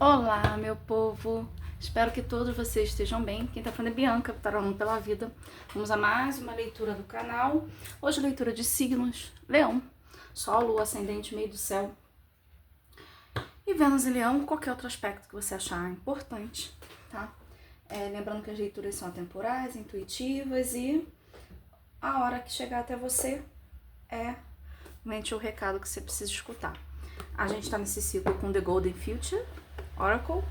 Olá, meu povo! Espero que todos vocês estejam bem. Quem tá falando é Bianca, Tarolando pela Vida. Vamos a mais uma leitura do canal. Hoje, leitura de signos: Leão, Sol, Lua, Ascendente, Meio do Céu e Vênus em Leão. Qualquer outro aspecto que você achar importante, tá? Lembrando que as leituras são atemporais, intuitivas e a hora que chegar até você é realmente o recado que você precisa escutar. A gente tá nesse ciclo com The Golden Future Oracle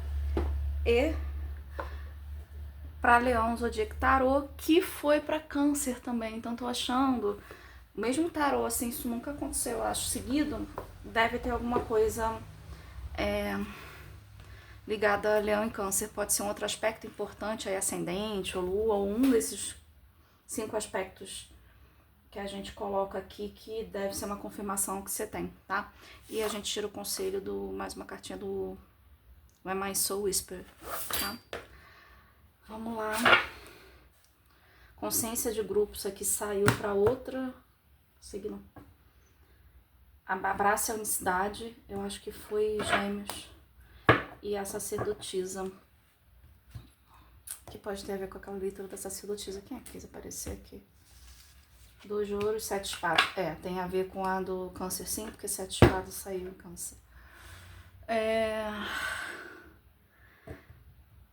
e para Leão Zodíaco Tarô, que foi para Câncer também. Então tô achando, mesmo tarô assim, isso nunca aconteceu, eu acho, seguido, deve ter alguma coisa ligada a Leão e Câncer. Pode ser um outro aspecto importante, aí ascendente ou lua, ou um desses 5 aspectos que a gente coloca aqui, que deve ser uma confirmação que você tem, tá? E a gente tira o conselho do, mais uma cartinha do When My Soul Whisper, tá? Vamos lá. Consciência de grupos aqui saiu para outra signo. Abraça a unicidade, eu acho que foi Gêmeos. E a sacerdotisa, que pode ter a ver com aquela leitura da sacerdotisa. Quem é que fez aparecer aqui? 2 de ouros, 7 espadas. Tem a ver com a do Câncer, sim, porque 7 espadas saiu em Câncer.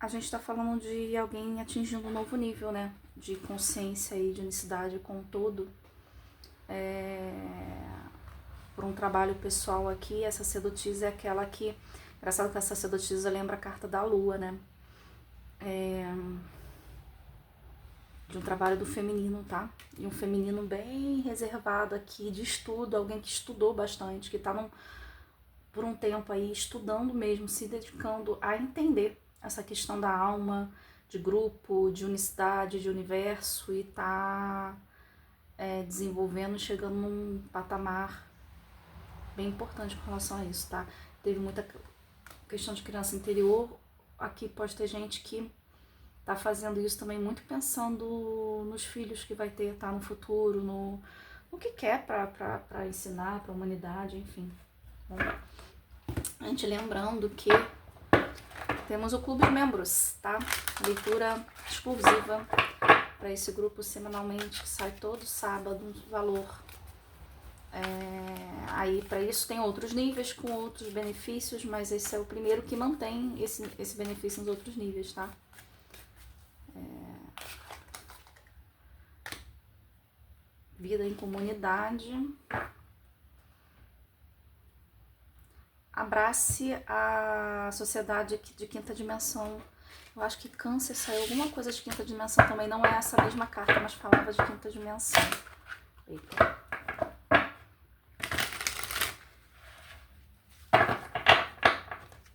A gente tá falando de alguém atingindo um novo nível, né? De consciência e de unicidade com o todo. Por um trabalho pessoal aqui, a sacerdotisa é aquela que... Engraçado que a sacerdotisa lembra a carta da lua, né? De um trabalho do feminino, tá? E um feminino bem reservado aqui, de estudo, alguém que estudou bastante, que tá por um tempo aí estudando mesmo, se dedicando a entender essa questão da alma, de grupo, de unicidade, de universo, e tá desenvolvendo, chegando num patamar bem importante com relação a isso, tá? Teve muita questão de criança interior, aqui pode ter gente que tá fazendo isso também muito pensando nos filhos que vai ter, tá, no futuro, no que quer pra ensinar pra humanidade, enfim. Bom, a gente lembrando que temos o clube de membros, tá? Leitura exclusiva para esse grupo semanalmente, que sai todo sábado, um valor. Aí para isso tem outros níveis com outros benefícios, mas esse é o primeiro que mantém esse benefício nos outros níveis, tá? Vida em comunidade. Abrace a sociedade de quinta dimensão. Eu acho que Câncer saiu alguma coisa de quinta dimensão também. Não é essa mesma carta, mas falava de quinta dimensão. Eita.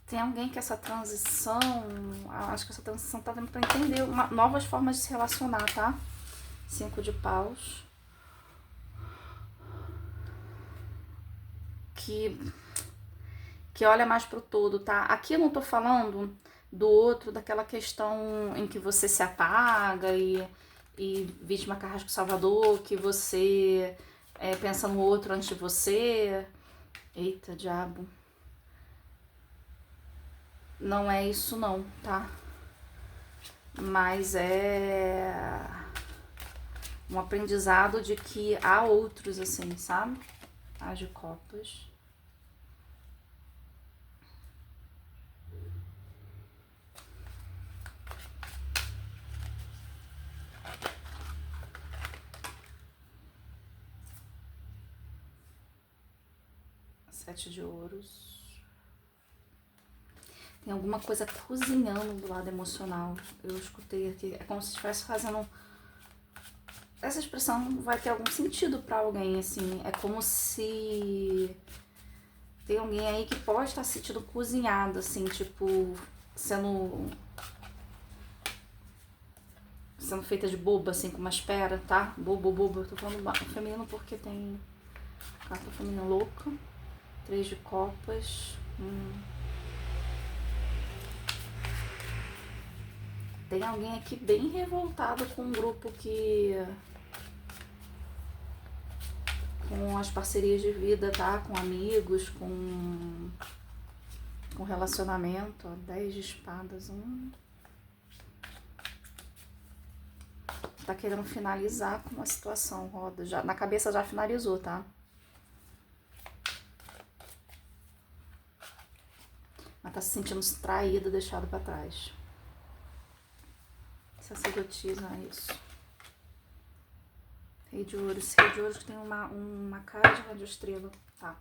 Tem alguém que essa transição... Acho que essa transição tá dando pra entender novas formas de se relacionar, tá? 5 de paus. Que olha mais pro todo, tá? Aqui eu não tô falando do outro, daquela questão em que você se apaga e vítima carrasco salvador, que você pensa no outro antes de você. Eita, diabo. Não é isso não, tá? Mas é um aprendizado de que há outros, assim, sabe? As de copas. Sete de ouros. Tem alguma coisa cozinhando do lado emocional. Eu escutei aqui. É como se estivesse fazendo... Essa expressão vai ter algum sentido pra alguém, assim. É como se... Tem alguém aí que pode estar se sentindo cozinhado, assim, tipo... Sendo feita de boba, assim, com uma espera, tá? Bobo. Eu tô falando feminino porque tem... Carta feminina louca. 3 de copas. Tem alguém aqui bem revoltado com um grupo que... Com as parcerias de vida, tá? Com amigos, com com relacionamento, ó, 10 de espadas, tá querendo finalizar com uma situação, roda, já, na cabeça já finalizou, tá? Mas tá se sentindo traído, deixado pra trás. Sacerdotisa, é isso. Rei de ouros. Rei de ouros que tem uma cara de radioestrela, tá?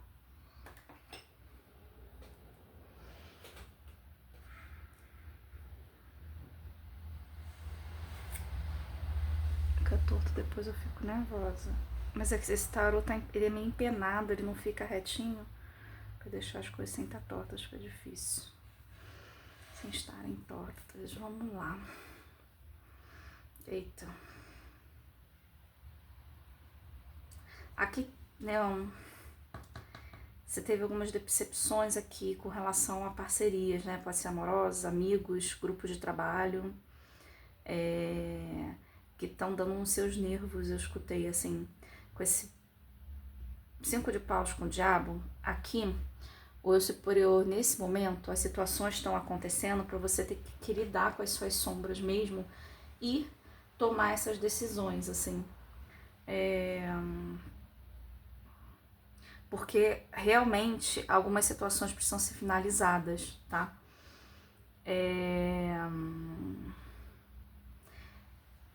Fica torto, depois eu fico nervosa. Mas é que esse tarô ele é meio empenado, ele não fica retinho. Pra deixar as coisas sem estar tortas fica difícil. Sem estarem tortas. Vamos lá. Eita. Aqui, Leão, você teve algumas decepções aqui com relação a parcerias, né? Pode ser amorosas, amigos, grupos de trabalho, que estão dando nos seus nervos. Eu escutei assim, com esse 5 de paus com o diabo, aqui, o eu superior, nesse momento, as situações estão acontecendo para você ter que lidar com as suas sombras mesmo e tomar essas decisões, assim. Porque realmente algumas situações precisam ser finalizadas, tá?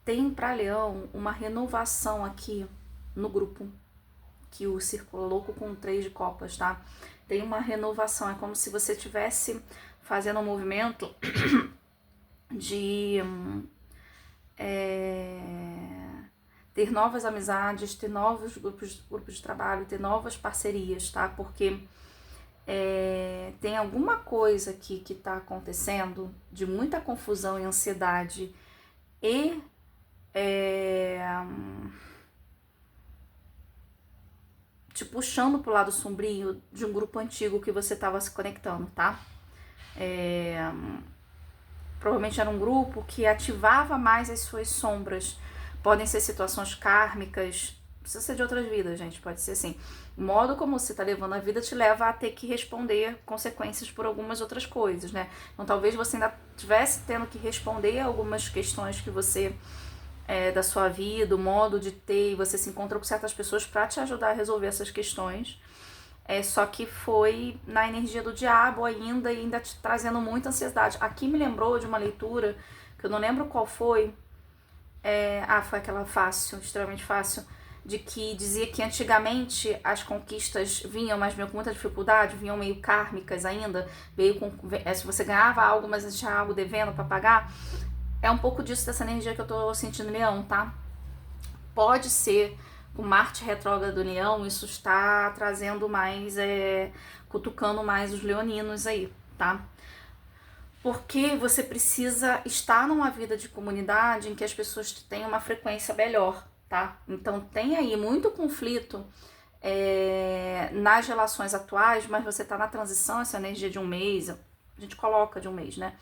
Tem para Leão uma renovação aqui no grupo, que o círculo louco com 3 de copas, tá? Tem uma renovação, é como se você estivesse fazendo um movimento de ter novas amizades, ter novos grupos de trabalho, ter novas parcerias, tá? Porque tem alguma coisa aqui que tá acontecendo de muita confusão e ansiedade e te puxando pro lado sombrio de um grupo antigo que você estava se conectando, tá? Provavelmente era um grupo que ativava mais as suas sombras. Podem ser situações kármicas, precisa ser de outras vidas, gente, pode ser assim. O modo como você tá levando a vida te leva a ter que responder consequências por algumas outras coisas, né? Então talvez você ainda estivesse tendo que responder algumas questões que você da sua vida, o modo de ter, e você se encontrou com certas pessoas para te ajudar a resolver essas questões. Só que foi na energia do diabo ainda e ainda te trazendo muita ansiedade. Aqui me lembrou de uma leitura, que eu não lembro qual foi. Foi aquela fácil, extremamente fácil, de que dizia que antigamente as conquistas vinham, mas vinham com muita dificuldade, vinham meio kármicas ainda, veio com, se você ganhava algo, mas tinha algo devendo para pagar. É um pouco disso, dessa energia que eu tô sentindo no Leão, tá? Pode ser, com Marte retrógrado do Leão, isso está trazendo mais, cutucando mais os leoninos aí, tá? Porque você precisa estar numa vida de comunidade em que as pessoas tenham uma frequência melhor, tá? Então tem aí muito conflito nas relações atuais, mas você tá na transição, essa energia de um mês, a gente coloca de um mês, né?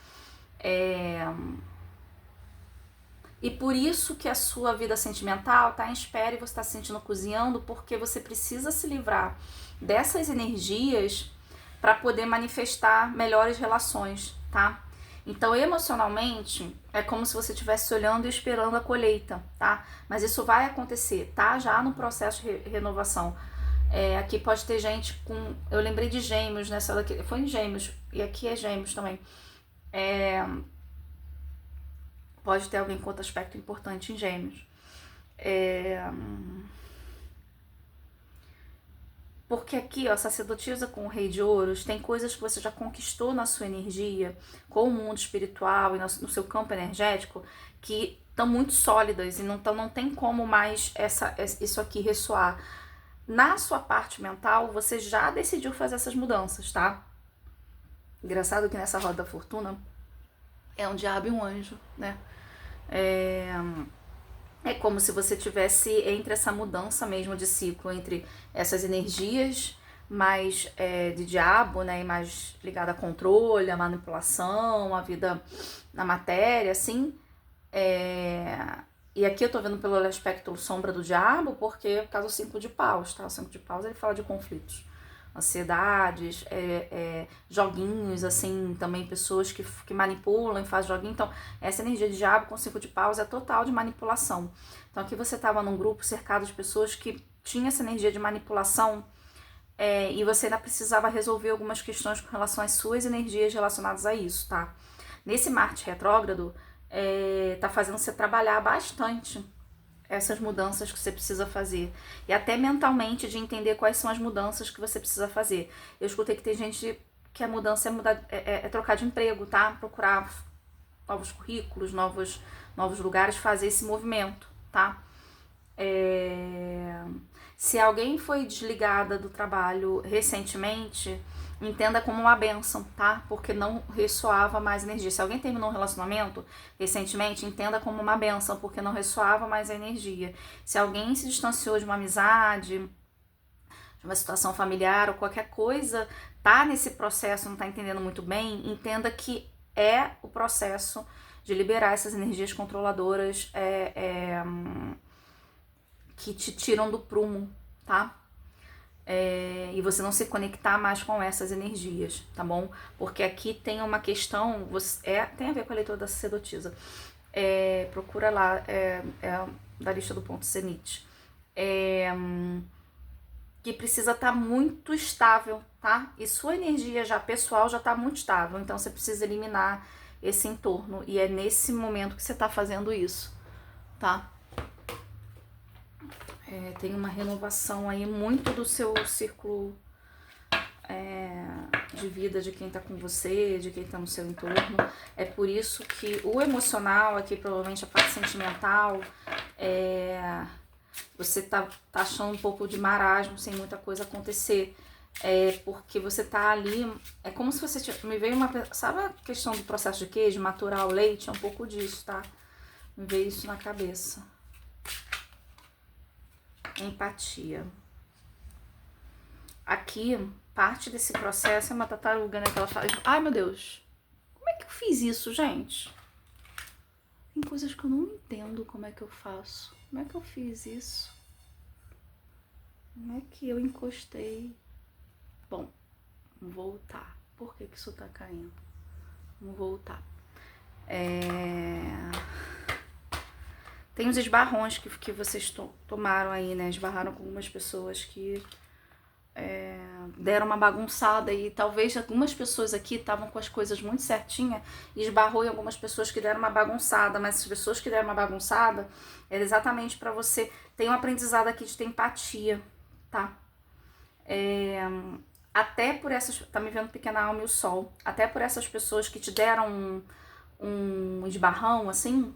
E por isso que a sua vida sentimental tá em espera e você está se sentindo cozinhando, porque você precisa se livrar dessas energias para poder manifestar melhores relações, tá? Então, emocionalmente, é como se você estivesse olhando e esperando a colheita, tá? Mas isso vai acontecer, tá? Já no processo de renovação. Aqui pode ter gente com... Eu lembrei de Gêmeos nessa daqui. Foi em Gêmeos, e aqui é Gêmeos também. Pode ter alguém com outro aspecto importante em Gêmeos. Porque aqui, ó, sacerdotisa com o Rei de Ouros, tem coisas que você já conquistou na sua energia, com o mundo espiritual e no seu campo energético, que estão muito sólidas e não tem como mais isso aqui ressoar. Na sua parte mental, você já decidiu fazer essas mudanças, tá? Engraçado que nessa roda da fortuna é um diabo e um anjo, né? É como se você tivesse entre essa mudança mesmo de ciclo, entre essas energias mais de diabo, né, e mais ligada a controle, a manipulação, a vida na matéria, assim. E aqui eu tô vendo pelo aspecto sombra do diabo, porque é por causa do 5 de paus, tá? O 5 de paus ele fala de conflitos. ansiedades, joguinhos, assim, também pessoas que manipulam e fazem joguinho. Então, essa energia de diabo com 5 de paus é total de manipulação. Então, aqui você estava num grupo cercado de pessoas que tinham essa energia de manipulação, e você ainda precisava resolver algumas questões com relação às suas energias relacionadas a isso, tá? Nesse Marte retrógrado, tá fazendo você trabalhar bastante essas mudanças que você precisa fazer. E até mentalmente de entender quais são as mudanças que você precisa fazer. Eu escutei que tem gente que a mudança é trocar de emprego, tá? Procurar novos currículos, novos lugares, fazer esse movimento, tá? Se alguém foi desligada do trabalho recentemente, entenda como uma bênção, tá? Porque não ressoava mais energia. Se alguém terminou um relacionamento recentemente, entenda como uma bênção, porque não ressoava mais a energia. Se alguém se distanciou de uma amizade, de uma situação familiar ou qualquer coisa, tá nesse processo, não tá entendendo muito bem, entenda que é o processo de liberar essas energias controladoras que te tiram do prumo, tá? E você não se conectar mais com essas energias, tá bom? Porque aqui tem uma questão, tem a ver com a leitura da sacerdotisa. Procura lá, da lista do ponto zenit. Que precisa estar muito estável, tá? E sua energia já pessoal já tá muito estável, então você precisa eliminar esse entorno. E é nesse momento que você tá fazendo isso, tá? Tem uma renovação aí muito do seu círculo de vida, de quem tá com você, de quem tá no seu entorno. É por isso que o emocional aqui, provavelmente a parte sentimental, você tá achando um pouco de marasmo, sem muita coisa acontecer. Porque você tá ali, é como se você me veio sabe a questão do processo de queijo, maturar o leite? É um pouco disso, tá? Me veio isso na cabeça. Empatia. Aqui, parte desse processo é uma tartaruga, né? Que ela fala, ai meu Deus, como é que eu fiz isso, gente? Tem coisas que eu não entendo como é que eu faço. Como é que eu fiz isso? Como é que eu encostei? Bom, vamos voltar. Por que isso tá caindo? Vamos voltar. Tem uns esbarrões que vocês tomaram aí, né? Esbarraram com algumas pessoas que deram uma bagunçada, e talvez algumas pessoas aqui estavam com as coisas muito certinhas e esbarrou em algumas pessoas que deram uma bagunçada, mas as pessoas que deram uma bagunçada era exatamente para você. Tem um aprendizado aqui de ter empatia, tá? Até por essas, tá me vendo Pequena Alma e o Sol, até por essas pessoas que te deram um esbarrão, assim,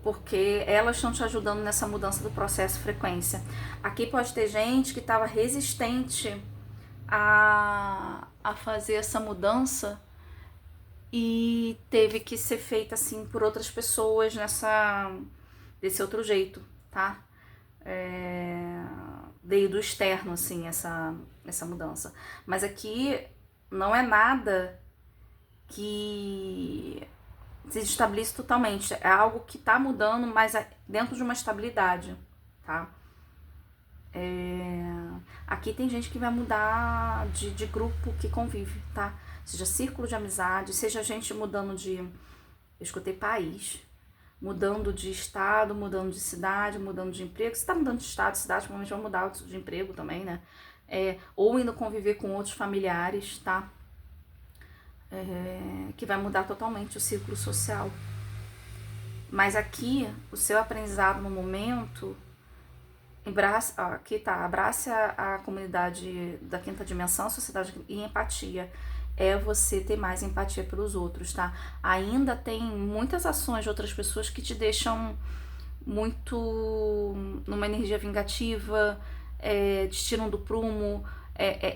porque elas estão te ajudando nessa mudança do processo frequência. Aqui pode ter gente que estava resistente a fazer essa mudança e teve que ser feita assim por outras pessoas desse outro jeito, tá? Veio do externo, assim, essa mudança. Mas aqui não é nada que se estabilize totalmente. É algo que tá mudando, mas dentro de uma estabilidade, tá? Aqui tem gente que vai mudar de grupo que convive, tá? Seja círculo de amizade, seja gente mudando eu escutei país, mudando de estado, mudando de cidade, mudando de emprego. Se tá mudando de estado, cidade, provavelmente vai mudar de emprego também, né? Ou indo conviver com outros familiares, tá? Que vai mudar totalmente o círculo social. Mas aqui, o seu aprendizado no momento, abrace a comunidade da quinta dimensão, sociedade e empatia. É você ter mais empatia pelos outros, tá? Ainda tem muitas ações de outras pessoas que te deixam muito numa energia vingativa, te tiram do prumo,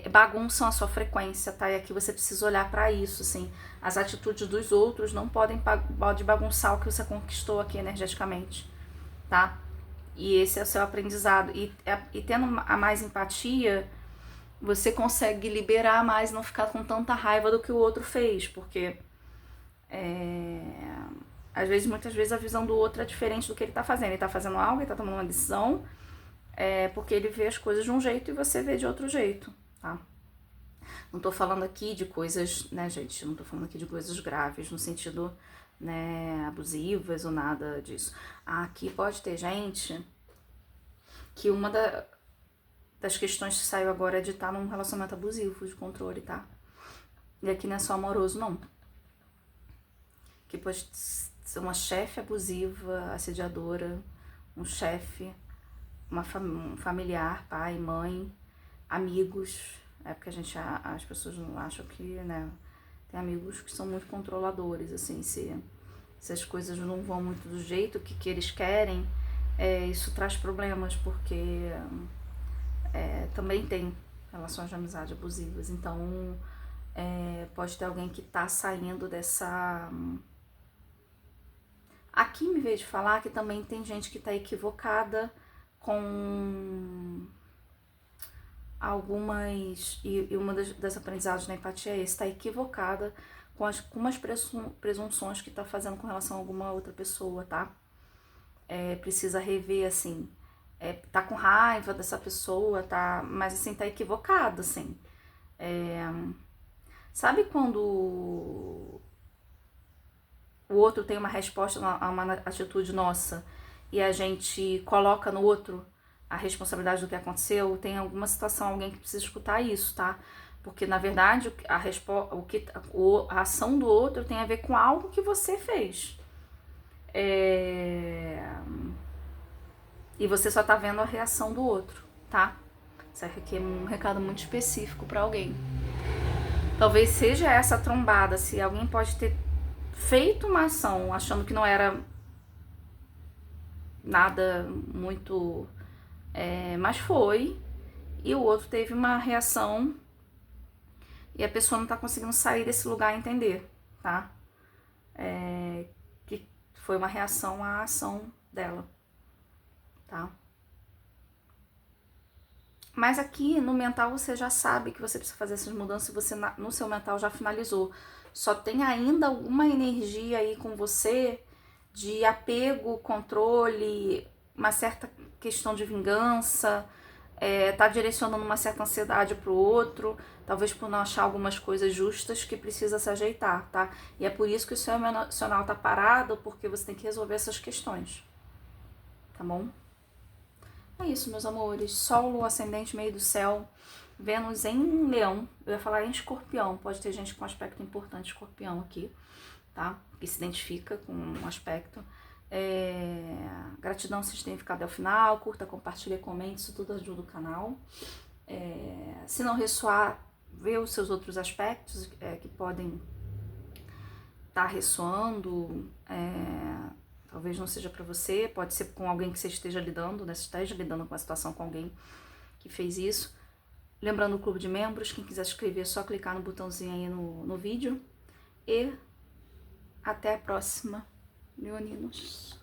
bagunçam a sua frequência, tá? E aqui você precisa olhar para isso, assim. As atitudes dos outros não pode bagunçar o que você conquistou aqui energeticamente, tá? E esse é o seu aprendizado. E tendo a mais empatia, você consegue liberar mais, não ficar com tanta raiva do que o outro fez, porque muitas vezes a visão do outro é diferente do que ele tá fazendo. Ele tá fazendo algo, ele tá tomando uma decisão, porque ele vê as coisas de um jeito e você vê de outro jeito, tá? Não tô falando aqui de coisas, né, gente? Não tô falando aqui de coisas graves, no sentido, né, abusivas ou nada disso. Aqui pode ter gente que das questões que saiu agora é de estar num relacionamento abusivo, de controle, tá? E aqui não é só amoroso, não. Que pode ser uma chefe abusiva, assediadora, um chefe, um familiar, pai, mãe, amigos. É porque as pessoas não acham que, né, tem amigos que são muito controladores, assim, se as coisas não vão muito do jeito que eles querem, isso traz problemas, porque também tem relações de amizade abusivas. Então, pode ter alguém que tá saindo dessa... Aqui me veio de falar que também tem gente que tá equivocada com algumas... E uma das aprendizados da empatia é esse, tá equivocada com umas presunções que tá fazendo com relação a alguma outra pessoa, tá? Precisa rever, assim, tá com raiva dessa pessoa, tá? Mas, assim, tá equivocado, assim. Sabe quando o outro tem uma resposta a uma atitude nossa e a gente coloca no outro a responsabilidade do que aconteceu? Tem alguma situação, alguém que precisa escutar isso, tá? Porque, na verdade, a ação do outro tem a ver com algo que você fez. E você só tá vendo a reação do outro, tá? Isso aqui é um recado muito específico pra alguém. Talvez seja essa trombada, se alguém pode ter feito uma ação achando que não era nada muito... mas foi, e o outro teve uma reação e a pessoa não tá conseguindo sair desse lugar e entender, tá? Que foi uma reação à ação dela, tá? Mas aqui no mental você já sabe que você precisa fazer essas mudanças e você no seu mental já finalizou. Só tem ainda alguma energia aí com você de apego, controle, uma certa questão de vingança, tá direcionando uma certa ansiedade pro outro, talvez por não achar algumas coisas justas que precisa se ajeitar, tá? E é por isso que o seu emocional tá parado, porque você tem que resolver essas questões, tá bom? É isso, meus amores. Sol, Lua, Ascendente, meio do céu. Vênus em Leão. Eu ia falar em Escorpião. Pode ter gente com aspecto importante Escorpião aqui, tá? Que se identifica com um aspecto. Gratidão se tem ficado até o final. Curta, compartilha, comente. Isso tudo ajuda o canal. Se não ressoar, vê os seus outros aspectos que podem estar ressoando. Talvez não seja para você, pode ser com alguém que você esteja lidando, né? Você esteja lidando com a situação com alguém que fez isso. Lembrando o clube de membros, quem quiser se inscrever é só clicar no botãozinho aí no vídeo. E até a próxima, leoninos.